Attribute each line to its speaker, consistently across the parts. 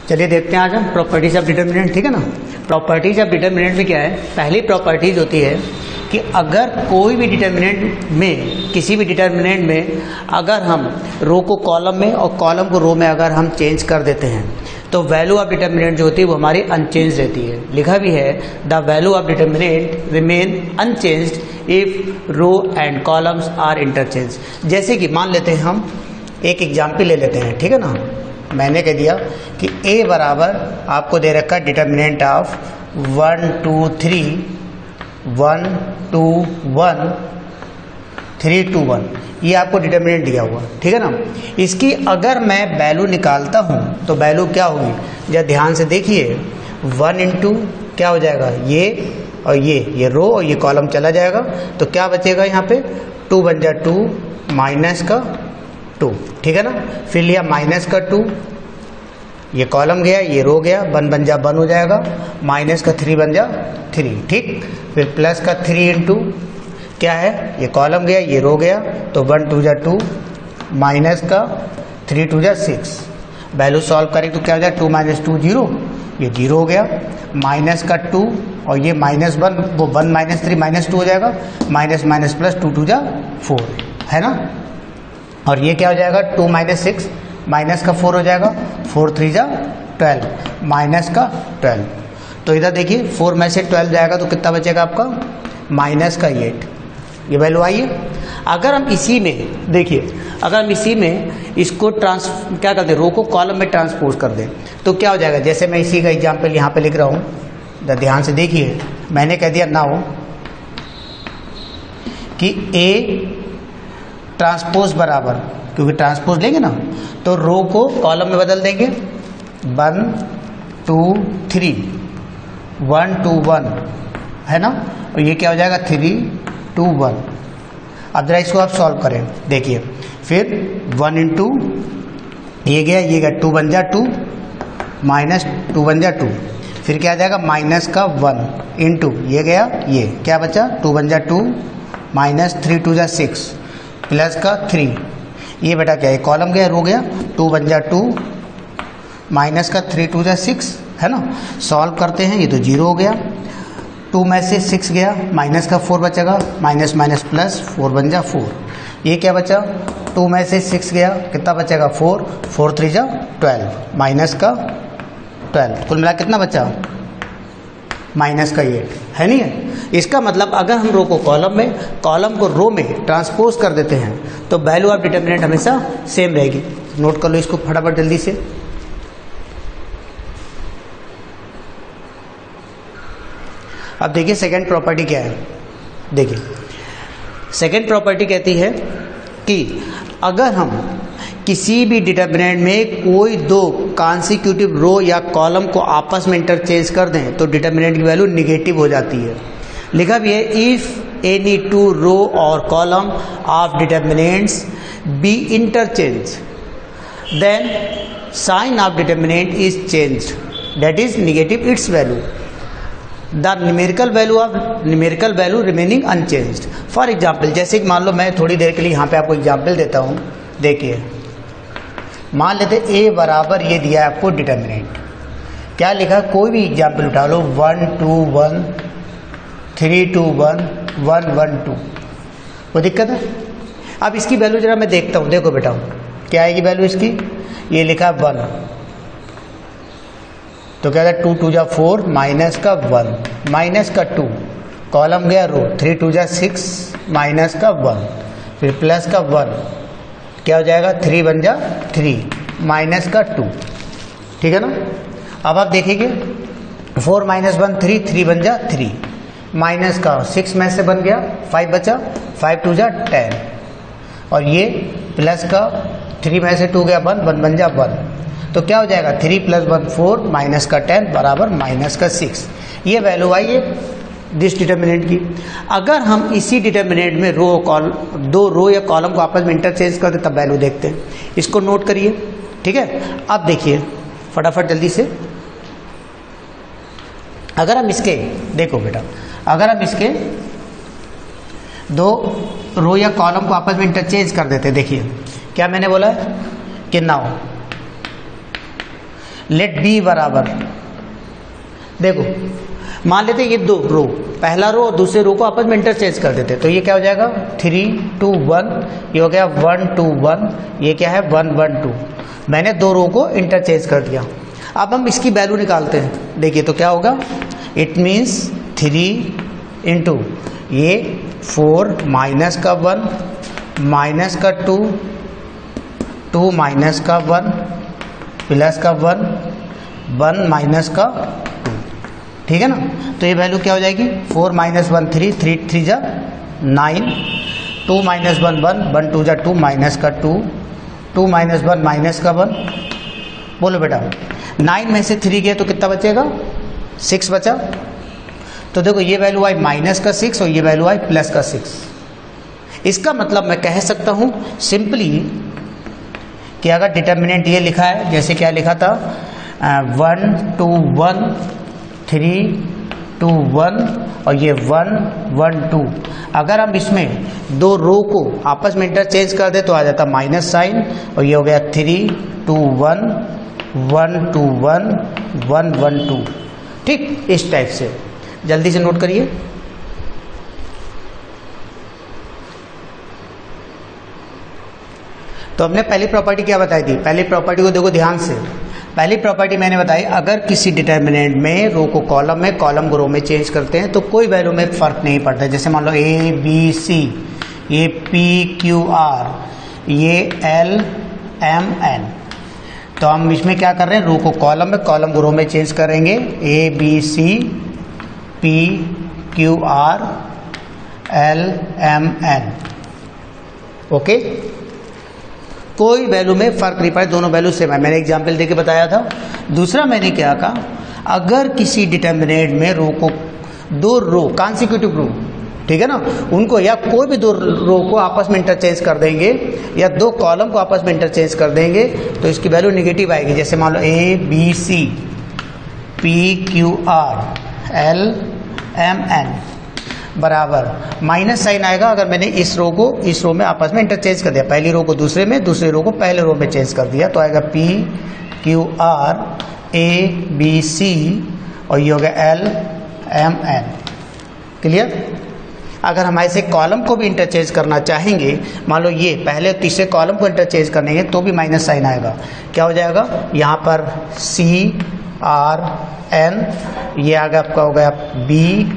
Speaker 1: चलिए देखते हैं आज हम प्रॉपर्टीज ऑफ डिटर्मिनेंट, ठीक है ना। प्रॉपर्टीज ऑफ डिटर्मिनेंट में क्या है, पहली प्रॉपर्टीज होती है कि अगर कोई भी डिटर्मिनेंट में, किसी भी डिटर्मिनेंट में अगर हम रो को कॉलम में और कॉलम को रो में अगर हम चेंज कर देते हैं तो वैल्यू ऑफ डिटर्मिनेंट जो होती है वो हमारी अनचेंज रहती है। लिखा भी है the value of determinant remain unchanged if row and columns are interchange. जैसे कि मान लेते हैं हम एक एग्जाम्पल ले लेते हैं, ठीक है ना। मैंने कह दिया कि a बराबर आपको दे रखा डिटर्मिनेंट ऑफ 1 2 3 1 2 1 3 2 1, ये आपको डिटर्मिनेंट दिया हुआ, ठीक है ना। इसकी अगर मैं वैल्यू निकालता हूँ तो वैल्यू क्या होगी, जब ध्यान से देखिए 1 इंटू क्या हो जाएगा, ये और ये रो और ये कॉलम चला जाएगा तो क्या बचेगा यहाँ पे 2 बन जा 2 माइनस का 2, ठीक है ना। फिर लिया माइनस का 2, ये कॉलम गया ये रो गया, 1 बन जा 1 हो जाएगा, माइनस का 3 बन जा 3, ठीक। फिर प्लस का 3 इंटू क्या है, ये कॉलम गया ये रो गया तो 1 2 जा 2 माइनस का 3 2 जा 6। वैल्यू सॉल्व करें तो क्या हो जाए 2 माइनस 2 0, ये 0 हो गया, माइनस का 2 और ये माइनस 1, वो 1 माइनस 3 माइनस 2 हो जाएगा, माइनस माइनस प्लस 2 2 जा 4, है ना। और ये क्या हो जाएगा 2 माइनस 6 माइनस का 4 हो जाएगा, 4 3 जा 12 माइनस का 12। तो इधर देखिए 4 में से 12 जाएगा तो कितना बचेगा आपका माइनस का 8, ये वैल्यू आई है। अगर हम इसी में देखिए, अगर हम इसी में इसको क्या करते हैं, रो को कॉलम में ट्रांसपोज कर दें तो क्या हो जाएगा। जैसे मैं इसी का एग्जाम्पल यहाँ पे लिख रहा हूँ, ध्यान से देखिए, मैंने कह दिया नाउ कि ए ट्रांसपोज बराबर, क्योंकि ट्रांसपोज लेंगे ना तो रो को कॉलम में बदल देंगे 1 2 3 1 2 1, है ना। और ये क्या हो जाएगा 3 2 1। अब जरा इसको आप सॉल्व करें, देखिए फिर 1 इंटू ये गया 2 बन जा 2 माइनस 2 बन जा 2, फिर क्या आ जाएगा माइनस का 1 इंटू ये गया, ये क्या बचा 2 बन जा 2 माइनस 3 2 जा 6 प्लस का 3, ये बेटा क्या है कॉलम गया रो गया, 2 बन जा 2 माइनस का 3 2 जा 6, है ना। सॉल्व करते हैं, ये तो 0 हो गया, 2 में से 6 गया, माइनस का 4 बचेगा, माइनस माइनस प्लस 4 बन जा 4, ये क्या बचा 2 में से 6 गया, कितना बचेगा 4 4 3 जा 12 माइनस का 12, कुल मिला कितना बचा माइनस का 8, है नहीं है। इसका मतलब अगर हम रो को कॉलम में, कॉलम को रो में ट्रांसपोज कर देते हैं तो वैल्यू ऑफ डिटर्मिनेंट हमेशा सेम रहेगी। नोट कर लो इसको फटाफट जल्दी से। अब देखिए सेकंड प्रॉपर्टी क्या है, देखिए सेकंड प्रॉपर्टी कहती है कि अगर हम किसी भी डिटर्मिनेंट में कोई दो कॉन्सिक्यूटिव रो या कॉलम को आपस में इंटरचेंज कर दें तो डिटर्मिनेंट की वैल्यू निगेटिव हो जाती है। लिखा भी है इफ एनी टू रो और column of determinants be interchange then sign of determinant is changed, that is negative its value, the numerical value remaining unchanged. For example, जैसे कि मान लो मैं थोड़ी देर के लिए यहाँ पे आपको एग्जाम्पल देता हूँ, देखिए मान लेते ए बराबर ये दिया है आपको डिटर्मिनेंट, क्या लिखा, कोई भी एग्जाम्पल उठा लो 1 2 1 3 2 1 1 1 2, कोई दिक्कत है। अब इसकी वैल्यू जरा मैं देखता हूँ, देखो बेटा क्या आएगी वैल्यू इसकी, ये लिखा 1 तो क्या था 2 2 जा 4 माइनस का 1 माइनस का 2, कॉलम गया रो 3 2 जा 6 माइनस का 1, फिर प्लस का 1, क्या हो जाएगा 3 बन जा 3 माइनस का 2, ठीक है ना। अब आप देखेंगे 4 माइनस 1 3 3 बन जा 3 माइनस का 6 में से बन गया 5 बचा, 5 2 जा 10 और ये प्लस का 3 में से 2 गया 1 1 बन जा 1, तो क्या हो जाएगा 3 प्लस 1 4 माइनस का 10 बराबर माइनस का 6। ये वैल्यू आई है दिस डिटर्मिनेंट की। अगर हम इसी डिटर्मिनेंट में दो रो या कॉलम को आपस में इंटरचेंज करते तब वैल्यू देखते हैं, इसको नोट करिए, ठीक है। अब देखिए फटाफट जल्दी से, अगर हम इसके, देखो बेटा अगर हम इसके दो रो या कॉलम को आपस में इंटरचेंज कर देते, देखिए क्या मैंने बोला है कि नाउ लेट बी बराबर, देखो मान लेते हैं ये दो रो, पहला रो और दूसरे रो को आपस में इंटरचेंज कर देते, तो ये क्या हो जाएगा 3 2 1, ये हो गया 1 2 1, ये क्या है 1 1 2। मैंने दो रो को इंटरचेंज कर दिया। अब हम इसकी वैल्यू निकालते हैं, देखिए तो क्या होगा, इट मीन्स 3 इंटू ये 4 माइनस का 1 माइनस का 2 2 माइनस का 1 प्लस का 1 1 माइनस का 2, ठीक है ना। तो ये वैल्यू क्या हो जाएगी 4 माइनस 1 3 3 3 जा 9, 2 माइनस 1 1 1 2 जा 2 माइनस का 2 2 माइनस 1 माइनस का 1। बोलो बेटा 9 में से 3 गया तो कितना बचेगा 6 बचा। तो देखो ये वैल्यू आई माइनस का 6 और ये वैल्यू आई प्लस का 6। इसका मतलब मैं कह सकता हूँ सिंपली कि अगर डिटर्मिनेंट ये लिखा है, जैसे क्या लिखा था 1 2 1 3 2 1 और ये 1 1 2, अगर हम इसमें दो रो को आपस में इंटरचेंज कर दे तो आ जाता माइनस साइन, और ये हो गया 3 2 1 1 2 1 1 1 2, ठीक इस टाइप से। जल्दी से नोट करिए। तो हमने पहली प्रॉपर्टी क्या बताई थी, पहली प्रॉपर्टी को देखो ध्यान से। पहली प्रॉपर्टी मैंने बताई अगर किसी डिटर्मिनेंट में रो को कॉलम में, कॉलम को रो में चेंज करते हैं तो कोई वैल्यू में फर्क नहीं पड़ता। जैसे मान लो ए बी सी, ये पी क्यू आर, ये एल एम एन, तो हम इसमें क्या कर रहे हैं, रो को कॉलम में, कॉलम को रो में चेंज करेंगे। A B C P Q R L M N, okay. कोई वैल्यू में फर्क नहीं पड़े, दोनों वैल्यू सेम है। मैंने एग्जाम्पल देके बताया था। दूसरा मैंने क्या कहा, अगर किसी डिटर्मिनेंट में रो को दो रो कॉन्सिक्यूटिव रो, ठीक है ना, उनको या कोई भी दो रो को आपस में इंटरचेंज कर देंगे या दो कॉलम को आपस में इंटरचेंज कर देंगे तो इसकी वैल्यू नेगेटिव आएगी। जैसे मान लो A B C P Q R L M N बराबर माइनस साइन आएगा अगर मैंने इस रो को इस रो में आपस में इंटरचेंज कर दिया, पहली रो को दूसरे में, दूसरे रो को पहले रो में चेंज कर दिया, तो आएगा P Q R A B C और ये हो गया एल एम एन। क्लियर। अगर हम ऐसे कॉलम को भी इंटरचेंज करना चाहेंगे, मान लो ये पहले तीसरे कॉलम को इंटरचेंज करेंगे तो भी माइनस साइन आएगा। क्या हो जाएगा, यहाँ पर सी आर एन, ये आगे आपका हो गया बी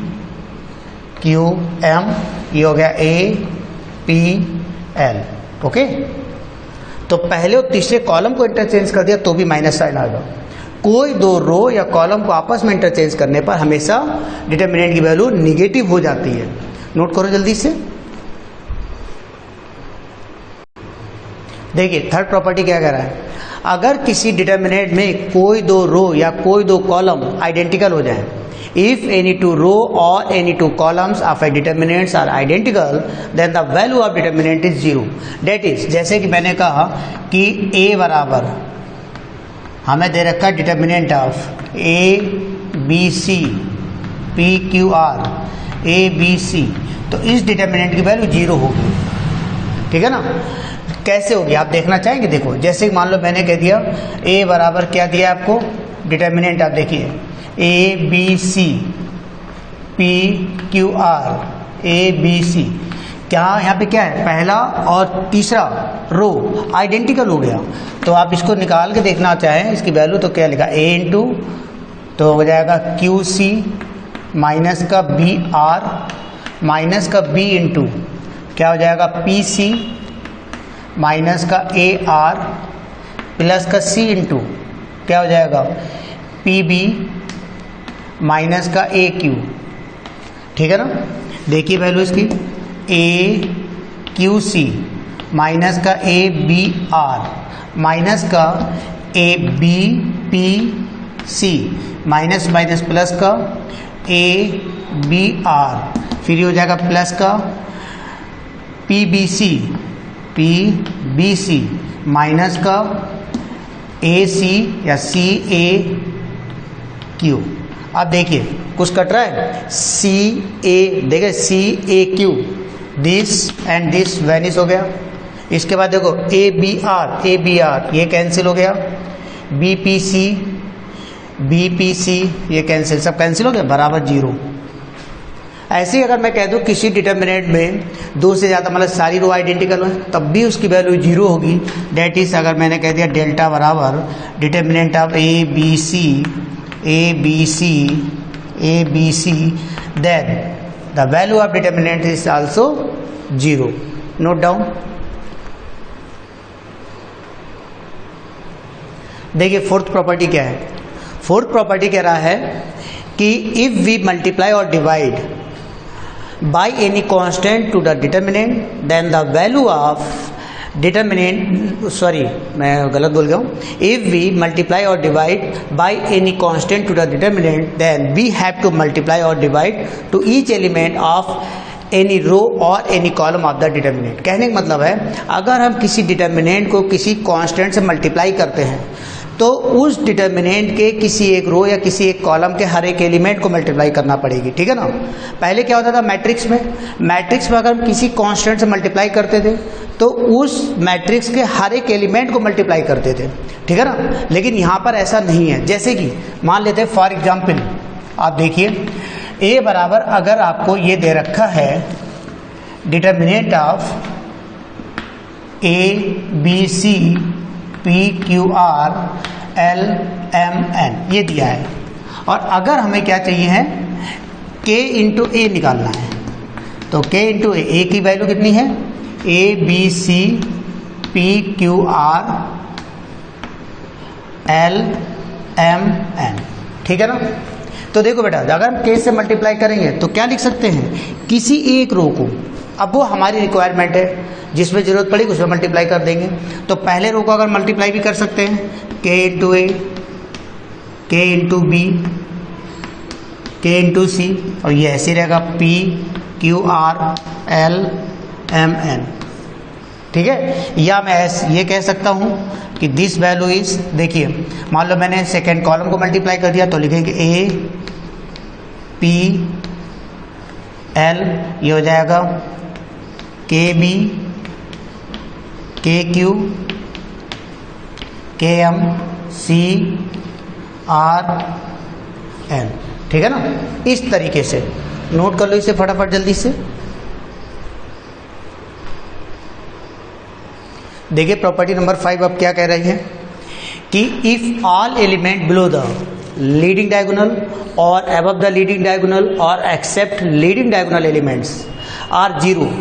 Speaker 1: क्यू एम, ये हो गया ए पी एल, ओके। तो पहले और तीसरे कॉलम को इंटरचेंज कर दिया तो भी माइनस साइन आएगा। कोई दो रो या कॉलम को आपस में इंटरचेंज करने पर हमेशा डिटर्मिनेंट की वैल्यू निगेटिव हो जाती है। नोट करो जल्दी से। देखिए थर्ड प्रॉपर्टी क्या कह रहा है, अगर किसी डिटर्मिनेंट में कोई दो रो या कोई दो कॉलम आइडेंटिकल हो जाए, if any two row or any two columns of a determinants are identical then the value of determinant is 0। that is, जैसे कि मैंने कहा कि a बराबर हमें दे रखा है determinant of a b c p q r a b c, तो इस डिटर्मिनेंट की वैल्यू 0 होगी, ठीक है ना। कैसे होगी आप देखना चाहेंगे, देखो जैसे मान लो मैंने कह दिया a बराबर क्या दिया आपको डिटर्मिनेंट, आप देखिए A B C P Q R A B C, क्या यहाँ पे क्या है, पहला और तीसरा रो आइडेंटिकल हो गया, तो आप इसको निकाल के देखना चाहें इसकी वैल्यू तो क्या लिखा ए इंटू, तो हो जाएगा क्यू सी माइनस का बी आर माइनस का बी इंटू क्या हो जाएगा पी सी माइनस का ए आर प्लस का सी इंटू क्या हो जाएगा पी बी माइनस का ए क्यू, ठीक है ना। देखिए वैल्यू इसकी ए क्यू सी माइनस का ए बी आर माइनस का A B P C minus minus plus का ए बी आर, फिर ये हो जाएगा प्लस का पी बी सी माइनस का ए सी या सी ए क्यू। अब देखिए कुछ कट रहा है, सी ए, देखिए C A Q, this and this vanish हो गया। इसके बाद देखो ए बी आर ये कैंसिल हो गया, B P C B P C ये कैंसिल, सब कैंसिल हो गया, बराबर 0। ऐसे ही अगर मैं कह दूं किसी डिटर्मिनेंट में 2 से ज़्यादा मतलब सारी रो आइडेंटिकल है तब भी उसकी वैल्यू 0 होगी। डेट इज अगर मैंने कह दिया डेल्टा बराबर determinant of A B C then the value of determinant is also 0। Note down. देखिए फोर्थ प्रॉपर्टी क्या है। फोर्थ प्रॉपर्टी कह रहा है कि इफ वी मल्टीप्लाई और divide by any constant to the determinant then the value of determinant, sorry मैं गलत बोल गया हूँ, इफ वी मल्टीप्लाई और divide by any constant to the determinant then we have to multiply और divide two each element of any row और any column of the determinant. कहने का मतलब है अगर हम किसी डिटर्मिनेंट को किसी कांस्टेंट से मल्टीप्लाई करते हैं तो उस डिटर्मिनेंट के किसी एक रो या किसी एक कॉलम के हर एक एलिमेंट को मल्टीप्लाई करना पड़ेगी, ठीक है ना। पहले क्या होता था मैट्रिक्स में अगर हम किसी कांस्टेंट से मल्टीप्लाई करते थे तो उस मैट्रिक्स के हर एक एलिमेंट को मल्टीप्लाई करते थे, ठीक है ना। लेकिन यहाँ पर ऐसा नहीं है। जैसे कि मान लेते हैं फॉर एग्जाम्पल आप देखिए ए बराबर अगर आपको ये दे रखा है determinant of A B C P Q R L M N ये दिया है और अगर हमें क्या चाहिए है k इंटू ए निकालना है तो k इंटू ए की वैल्यू कितनी है A B C P Q R L M N, ठीक है ना। तो देखो बेटा अगर हम k से मल्टीप्लाई करेंगे तो क्या लिख सकते हैं किसी एक रो को, अब वो हमारी रिक्वायरमेंट है जिसमें जरूरत पड़ेगी उसमें मल्टीप्लाई कर देंगे। तो पहले रो को अगर मल्टीप्लाई भी कर सकते हैं k into A, K into B, K into C और ये ऐसे रहेगा P Q R L M N, ठीक है। या मैं ये कह सकता हूँ कि दिस वैल्यू इज, देखिए मान लो मैंने सेकेंड कॉलम को मल्टीप्लाई कर दिया तो लिखेंगे ए पी एल, ये हो जाएगा के बी के क्यू के एम सी आर एन, ठीक है ना। इस तरीके से नोट कर लो इसे फटाफट जल्दी से। देखिए प्रॉपर्टी नंबर 5 अब क्या कह रही है कि if all element below the leading diagonal और अबव द लीडिंग डायगोनल और except leading diagonal elements are 0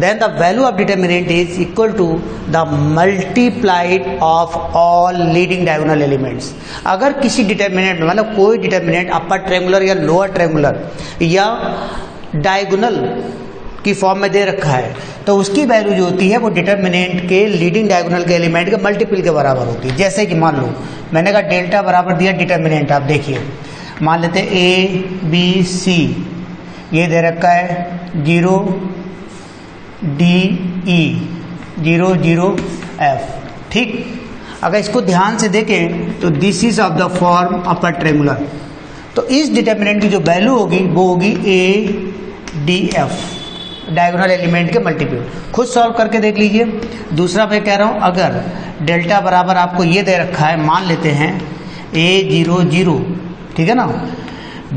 Speaker 1: then the value of determinant is equal to the multiplied of all leading diagonal elements। अगर किसी determinant में मतलब कोई determinant upper triangular या lower triangular या diagonal की form में दे रखा है तो उसकी वैल्यू जो होती है वो डिटर्मिनेंट के लीडिंग डायगोनल के एलिमेंट के मल्टीपल के बराबर होती है। जैसे कि मान लो मैंने कहा डेल्टा बराबर दिया डिटर्मिनेंट, आप देखिए मान लेते हैं ए बी सी ये दे रखा है 0 डी ई 0 0 एफ, ठीक। अगर इसको ध्यान से देखें तो this is of the form upper triangular, तो इस डिटर्मिनेंट की जो वैल्यू होगी वो होगी A D F, diagonal element के मल्टीपल। खुद सॉल्व करके देख लीजिए। दूसरा मैं कह रहा हूँ अगर डेल्टा बराबर आपको ये दे रखा है, मान लेते हैं ए 0 0, ठीक है ना,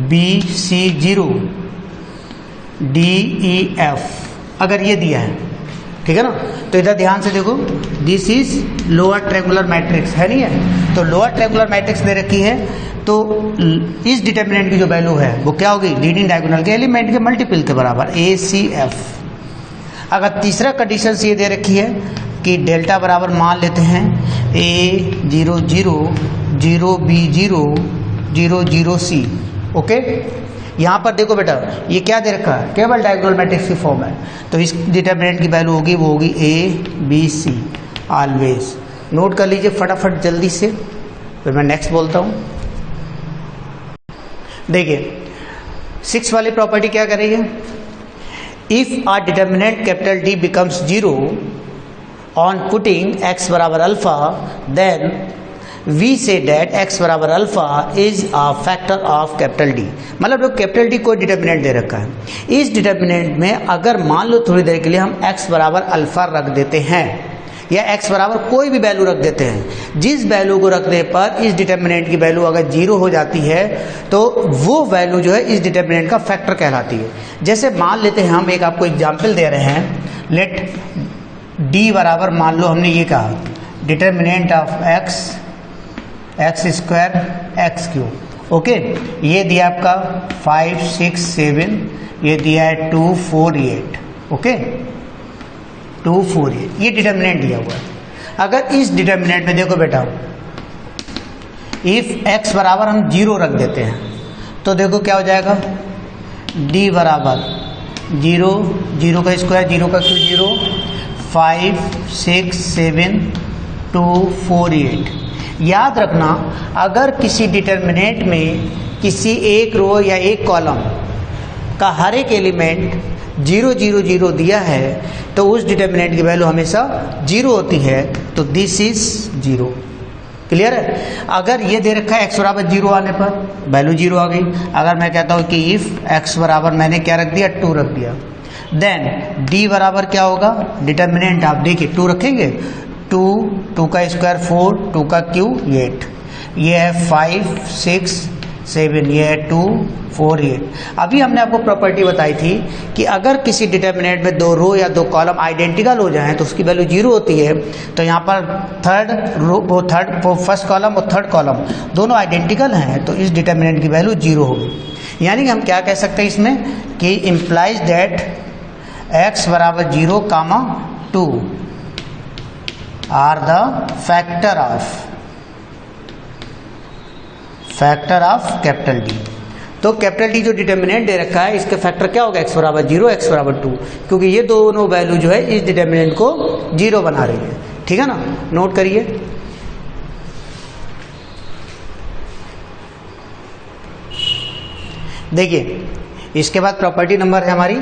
Speaker 1: B C 0 D E F अगर ये दिया है, ठीक है ना। तो इधर ध्यान से देखो this is lower triangular matrix है, नहीं है। तो लोअर ट्रायंगुलर मैट्रिक्स दे रखी है तो इस डिटर्मिनेंट की जो वैल्यू है वो क्या होगी लीडिंग डायगोनल के एलिमेंट के मल्टीपल के बराबर ए सी एफ। अगर तीसरा कंडीशन ये दे रखी है कि डेल्टा बराबर मान लेते हैं ए 0 0 0 बी 0 0 0 सी, ओके। यहाँ पर देखो बेटा ये क्या दे रखा है केवल डायगोनल मैट्रिक्स की फॉर्म है तो इस डिटर्मिनेंट की वैल्यू होगी वो होगी A B C always. Note कर लीजिए फटाफट जल्दी से, फिर मैं नेक्स्ट बोलता हूँ। देखिए 6 वाली प्रॉपर्टी क्या कर रही है, if a determinant capital D becomes 0 on putting x बराबर alpha then we say that x बराबर alpha is a factor of capital D. मतलब जो कैपिटल डी कोई डिटर्मिनेंट दे रखा है, इस डिटर्मिनेंट में अगर मान लो थोड़ी देर के लिए हम x बराबर अल्फा रख देते हैं, या x बराबर कोई भी वैल्यू रख देते हैं, जिस वैल्यू को रखने पर इस डिटर्मिनेंट की वैल्यू अगर 0 हो जाती है तो वो वैल्यू जो है इस डिटर्मिनेंट का फैक्टर कहलाती है। जैसे मान लेते हैं, हम एक आपको एग्जाम्पल दे रहे हैं, लेट d बराबर मान लो हमने ये कहा determinant of x square x cube, okay. ये दिया आपका 5 6 7, ये दिया है 2 4 8, ओके 2 4 8, ये डिटर्मिनेंट दिया हुआ है। अगर इस डिटर्मिनेंट में देखो बेटा, इफ x बराबर हम 0 रख देते हैं तो देखो क्या हो जाएगा, d बराबर 0, 0 का स्क्वायर 0 का क्यूब 0, 5 6 7 2 4 8। याद रखना, अगर किसी डिटर्मिनेंट में किसी एक रो या एक कॉलम का हर एक एलिमेंट 0 0 0 दिया है तो उस डिटर्मिनेंट की वैल्यू हमेशा 0 होती है, तो दिस इज 0। क्लियर है? अगर ये दे रखा है x बराबर 0 आने पर वैल्यू 0 आ गई। अगर मैं कहता हूँ कि इफ x बराबर मैंने क्या रख दिया, 2 रख दिया, देन d बराबर क्या होगा, डिटर्मिनेंट आप देखिए 2 रखेंगे, 2 का स्क्वायर 4, 2 का क्यूब 8, ये है 5 6 7, ये है 2 4 8। अभी हमने आपको प्रॉपर्टी बताई थी कि अगर किसी डिटर्मिनेंट में 2 रो या 2 कॉलम आइडेंटिकल हो जाएं तो उसकी वैल्यू 0 होती है। तो यहाँ पर फर्स्ट कॉलम और थर्ड कॉलम दोनों आइडेंटिकल हैं तो इस डिटर्मिनेंट की वैल्यू 0 होगी। यानी कि हम क्या कह सकते हैं इसमें कि इम्प्लाइज दैट x बराबर 0, 2 are the factor of capital D। तो कैपिटल D जो डिटर्मिनेंट दे रखा है इसके फैक्टर क्या होगा, x बराबर 0, x बराबर 2, क्योंकि ये दोनों वैल्यू जो है इस डिटर्मिनेंट को 0 बना रही है। ठीक है ना, नोट करिए। देखिए इसके बाद प्रॉपर्टी नंबर है हमारी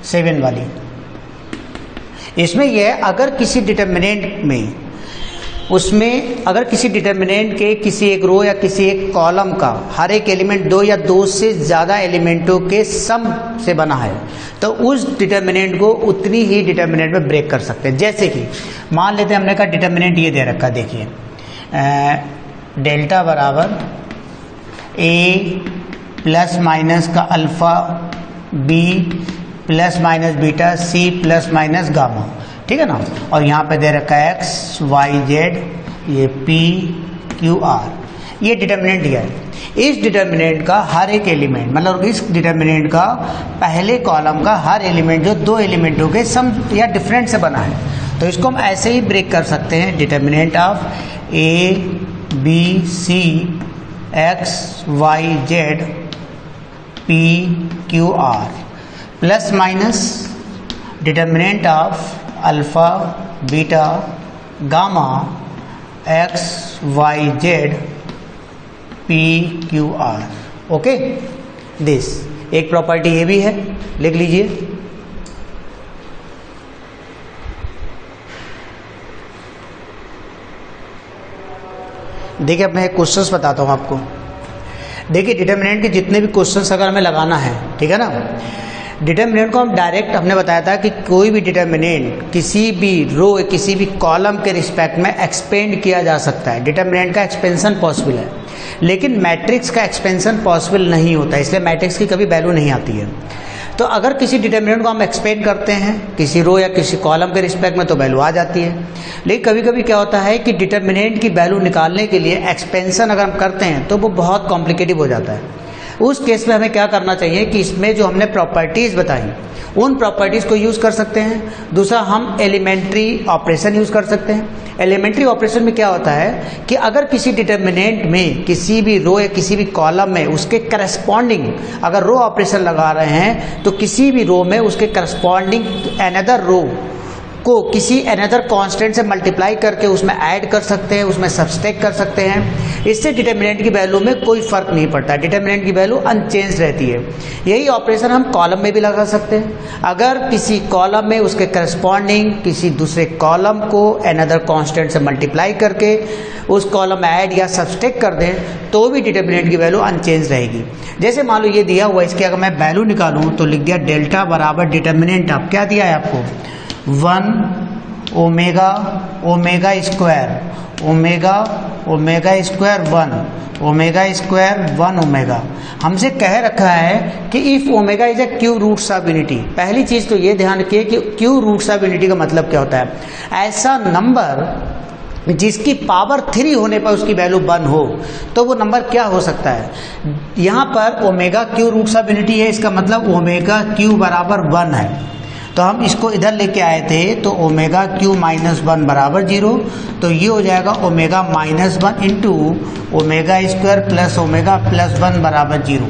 Speaker 1: 7 वाली। इसमें यह है, अगर किसी डिटर्मिनेंट में अगर किसी डिटर्मिनेंट के किसी एक रो या किसी एक कॉलम का हर एक एलिमेंट 2 या 2 से ज़्यादा एलिमेंटों के सम से बना है तो उस डिटर्मिनेंट को उतनी ही डिटर्मिनेंट में ब्रेक कर सकते हैं। जैसे कि मान लेते हैं हमने कहा डिटर्मिनेंट ये दे रखा, देखिए डेल्टा बराबर a प्लस माइनस का alpha b plus minus beta c plus minus gamma, ठीक है ना। और यहाँ पे दे रखा है x y z, ये p q r, ये डिटर्मिनेंट दिया है। इस डिटर्मिनेंट का हर एक एलिमेंट, मतलब इस डिटर्मिनेंट का पहले कॉलम का हर एलिमेंट जो 2 एलिमेंटों के सम या डिफरेंट से बना है, तो इसको हम ऐसे ही ब्रेक कर सकते हैं, determinant of a b c x y z p q r plus minus determinant of alpha beta gamma x y z p q r, okay. This एक प्रॉपर्टी ये भी है, लिख लीजिए। देखिए अब मैं एक क्वेश्चंस बताता हूँ आपको। देखिए डिटर्मिनेंट के जितने भी क्वेश्चंस अगर हमें लगाना है, ठीक है ना, डिटर्मिनेंट को हम डायरेक्ट, हमने बताया था कि कोई भी डिटर्मिनेंट किसी भी रो किसी भी कॉलम के रिस्पेक्ट में एक्सपेंड किया जा सकता है। डिटर्मिनेंट का एक्सपेंशन पॉसिबल है, लेकिन मैट्रिक्स का एक्सपेंशन पॉसिबल नहीं होता, इसलिए मैट्रिक्स की कभी वैल्यू नहीं आती है। तो अगर किसी डिटर्मिनेंट को हम एक्सपेंड करते हैं किसी रो या किसी कॉलम के रिस्पेक्ट में तो वैल्यू आ जाती है। लेकिन कभी कभी क्या होता है कि डिटर्मिनेंट की वैल्यू निकालने के लिए एक्सपेंशन अगर हम करते हैं तो वो बहुत कॉम्प्लिकेटिव हो जाता है। उस केस में हमें क्या करना चाहिए कि इसमें जो हमने प्रॉपर्टीज़ बताई उन प्रॉपर्टीज़ को यूज़ कर सकते हैं। दूसरा, हम एलिमेंट्री ऑपरेशन यूज़ कर सकते हैं। एलिमेंट्री ऑपरेशन में क्या होता है कि अगर किसी डिटर्मिनेंट में किसी भी रो या किसी भी कॉलम में उसके करस्पॉन्डिंग अगर रो ऑपरेशन लगा रहे हैं तो किसी भी रो में उसके करस्पॉन्डिंग अनदर रो को किसी अनदर कांस्टेंट से मल्टीप्लाई करके उसमें ऐड कर सकते हैं, उसमें सब्सट्रैक्ट कर सकते हैं। इससे डिटर्मिनेंट की वैल्यू में कोई फर्क नहीं पड़ता, डिटर्मिनेंट की वैल्यू अनचेंज रहती है। यही ऑपरेशन हम कॉलम में भी लगा सकते हैं। अगर किसी कॉलम में उसके करस्पॉन्डिंग किसी दूसरे कॉलम को अनदर कांस्टेंट से मल्टीप्लाई करके उस कॉलम में ऐड या सब्सट्रैक्ट कर दें तो भी डिटर्मिनेंट की वैल्यू अनचेंज रहेगी। जैसे मान लो ये दिया हुआ, इसकी अगर मैं वैल्यू निकालूं तो लिख दिया डेल्टा बराबर डिटर्मिनेंट ऑफ, क्या दिया है आपको, 1 omega omega square omega omega square 1 omega square 1 omega. हमसे कह रखा है कि if omega is a cube roots of unity. पहली चीज तो ये ध्यान रखिए कि क्यू रूट्स ऑफ यूनिटी का मतलब क्या होता है। ऐसा नंबर जिसकी पावर 3 होने पर उसकी वैल्यू 1 हो, तो वो नंबर क्या हो सकता है। यहाँ पर omega cube roots of unity है, इसका मतलब ओमेगा क्यू बराबर 1 है। तो हम इसको इधर लेके आए थे, तो ओमेगा क्यू माइनस 1 बराबर 0, तो ये हो जाएगा omega minus 1 into omega square plus omega plus 1 बराबर 0।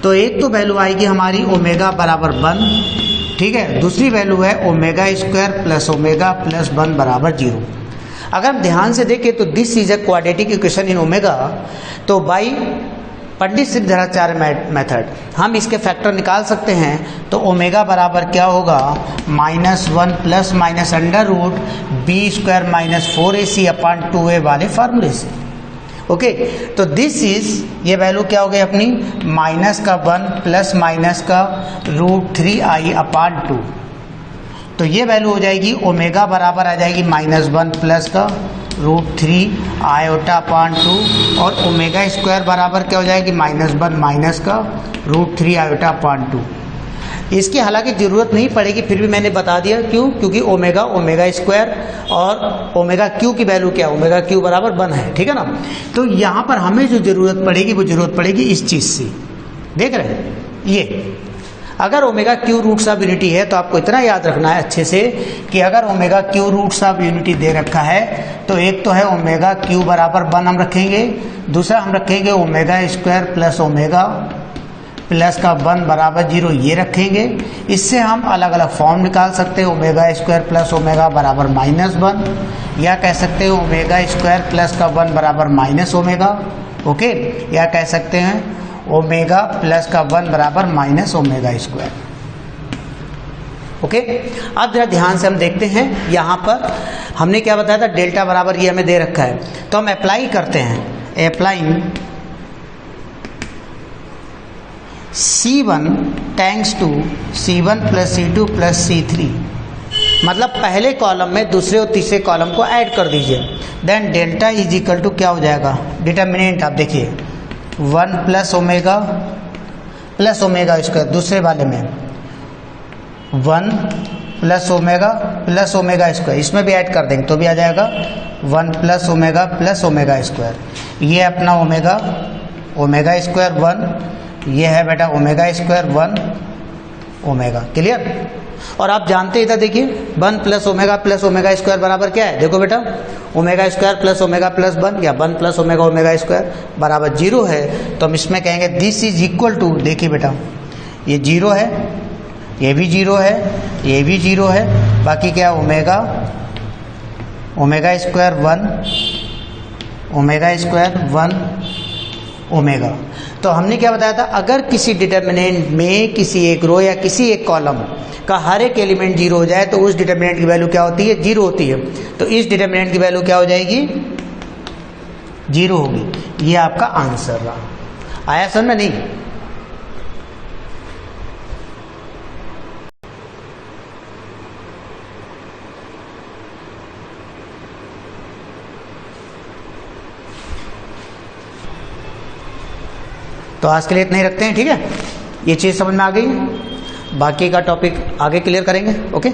Speaker 1: तो एक तो वैल्यू आएगी हमारी ओमेगा बराबर 1, ठीक है। दूसरी वैल्यू है omega square plus omega plus 1 बराबर 0। अगर हम ध्यान से देखें तो this is a quadratic equation in omega. तो बाई पंडित सिद्धाचार्य मेथड हम इसके फैक्टर निकाल सकते हैं। तो ओमेगा बराबर क्या होगा, -1 plus minus under root B square minus 4ac upon 2a वाले फार्मूले से। ओके, तो दिस इज, ये वैल्यू क्या हो गई अपनी, -1 प्लस माइनस का √3i अपॉन 2। तो ये वैल्यू हो जाएगी ओमेगा बराबर आ जाएगी -1 प्लस का √3 आयोटा अपॉन 2, और ओमेगा स्क्वायर बराबर क्या हो जाएगी -1 माइनस का √3 आयोटा अपॉन 2। इसकी हालांकि ज़रूरत नहीं पड़ेगी, फिर भी मैंने बता दिया क्यों, क्योंकि ओमेगा ओमेगा स्क्वायर और ओमेगा क्यू की वैल्यू क्या है, ओमेगा क्यू बराबर 1 है, ठीक है ना। तो यहाँ पर हमें जो ज़रूरत पड़ेगी वो ज़रूरत पड़ेगी इस चीज़ से, देख रहे हैं। ये अगर omega cube roots of unity है तो आपको इतना याद रखना है अच्छे से कि अगर omega cube roots of unity दे रखा है तो एक तो है ओमेगा क्यू बराबर 1 हम रखेंगे, दूसरा हम रखेंगे omega square plus omega plus का 1 बराबर 0 ये रखेंगे। इससे हम अलग अलग फॉर्म निकाल सकते हैं, ओमेगा स्क्वायर प्लस ओमेगा बराबर -1, या कह सकते हैं ओमेगा स्क्वायर प्लस का 1 बराबर माइनस ओमेगा, ओके, या कह सकते हैं ओमेगा प्लस का 1 बराबर माइनस ओमेगा स्क्वायर। ओके, अब जरा ध्यान से हम देखते हैं, यहाँ पर हमने क्या बताया था, डेल्टा बराबर ये हमें दे रखा है, तो हम अप्लाई करते हैं। Applying C1 tends to C1 plus C2 plus C3, मतलब पहले कॉलम में दूसरे और तीसरे कॉलम को ऐड कर दीजिए। Then delta is equal to क्या हो जाएगा, डिटर्मिनेंट आप देखिए 1 प्लस ओमेगा स्क्वायर, दूसरे वाले में 1 प्लस ओमेगा स्क्वायर, इसमें भी ऐड कर देंगे तो भी आ जाएगा 1 प्लस ओमेगा स्क्वायर। ये अपना ओमेगा स्क्वायर 1, ये है बेटा ओमेगा स्क्वायर 1 ओमेगा, क्लियर। और आप जानते इधर देखिए 1 प्लस ओमेगा स्क्वायर बराबर क्या है, देखो बेटा omega square plus omega plus 1 या 1 प्लस ओमेगा स्क्वायर बराबर 0 है। तो हम इसमें कहेंगे दिस इज इक्वल टू, देखिए बेटा ये 0 है, ये भी 0 है, ये भी 0 है, बाकी क्या है ओमेगा स्क्वायर 1 ओमेगा। तो हमने क्या बताया था, अगर किसी डिटर्मिनेंट में किसी एक रो या किसी एक कॉलम का हर एक एलिमेंट 0 हो जाए तो उस डिटर्मिनेंट की वैल्यू क्या होती है, 0 होती है। तो इस डिटर्मिनेंट की वैल्यू क्या हो जाएगी, 0 होगी। ये आपका आंसर रहा, आया समझ में? नहीं, तो आज के लिए इतना ही रखते हैं, ठीक है। ये चीज़ समझ में आ गई, बाकी का टॉपिक आगे क्लियर करेंगे, ओके।